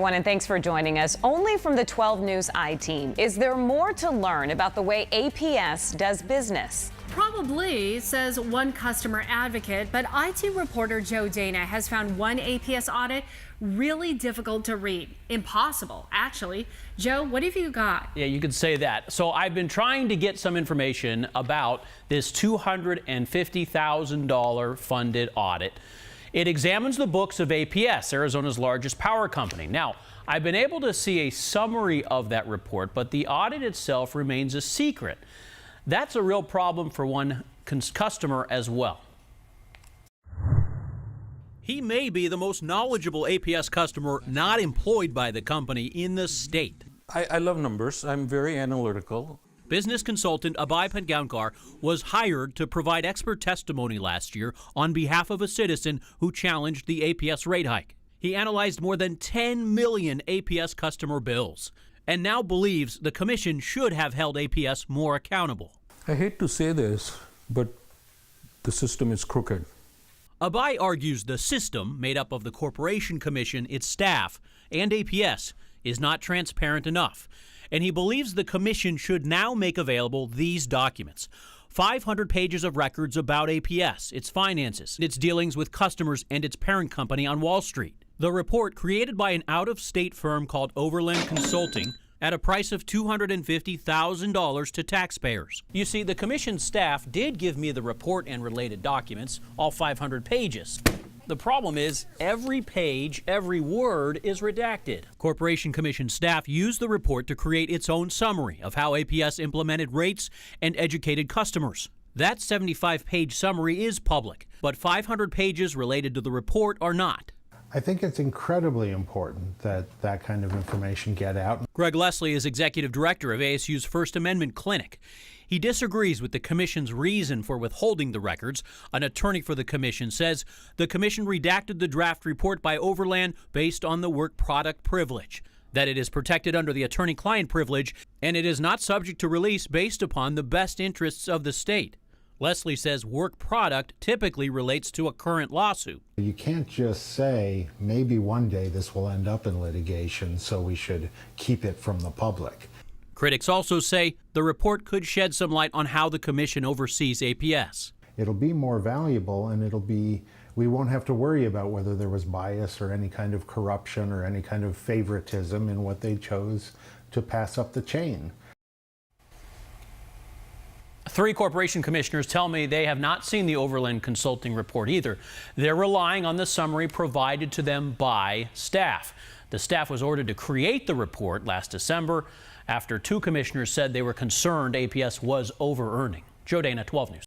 And thanks for joining us. Only from the 12 News I-Team. Is there more to learn about the way APS does business? Probably, says one customer advocate, but IT reporter Joe Dana has found one APS audit really difficult to read. Impossible, actually. Joe, what have you got? Yeah, you could say that. So I've been trying to get some information about this $250,000 funded audit. It examines the books of APS, Arizona's largest power company. Now, I've been able to see a summary of that report, but the audit itself remains a secret. That's a real problem for one customer as well. He may be the most knowledgeable APS customer not employed by the company in the state. I love numbers. I'm very analytical. Business consultant Abhay Padgaonkar was hired to provide expert testimony last year on behalf of a citizen who challenged the APS rate hike. He analyzed more than 10 million APS customer bills and now believes the commission should have held APS more accountable. I hate to say this, but the system is crooked. Abhay argues the system, made up of the Corporation Commission, its staff, and APS, is not transparent enough. And he believes the commission should now make available these documents. 500 pages of records about APS, its finances, its dealings with customers, and its parent company on Wall Street. The report, created by an out-of-state firm called Overland Consulting, at a price of $250,000 to taxpayers. You see, the commission staff did give me the report and related documents, all 500 pages. The problem is, every page, every word is redacted. Corporation Commission staff used the report to create its own summary of how APS implemented rates and educated customers. That 75-page summary is public, but 500 pages related to the report are not. I think it's incredibly important that that kind of information get out. Greg Leslie is executive director of ASU's First Amendment Clinic. He disagrees with the commission's reason for withholding the records. An attorney for the commission says the commission redacted the draft report by Overland based on the work product privilege, that it is protected under the attorney-client privilege, and it is not subject to release based upon the best interests of the state. Leslie says work product typically relates to a current lawsuit. You can't just say, maybe one day this will end up in litigation, so we should keep it from the public. Critics also say the report could shed some light on how the commission oversees APS. It'll be more valuable, and we won't have to worry about whether there was bias or any kind of corruption or any kind of favoritism in what they chose to pass up the chain. 3 corporation commissioners tell me they have not seen the Overland Consulting report either. They're relying on the summary provided to them by staff. The staff was ordered to create the report last December after 2 commissioners said they were concerned APS was over-earning. Joe Dana, 12 News.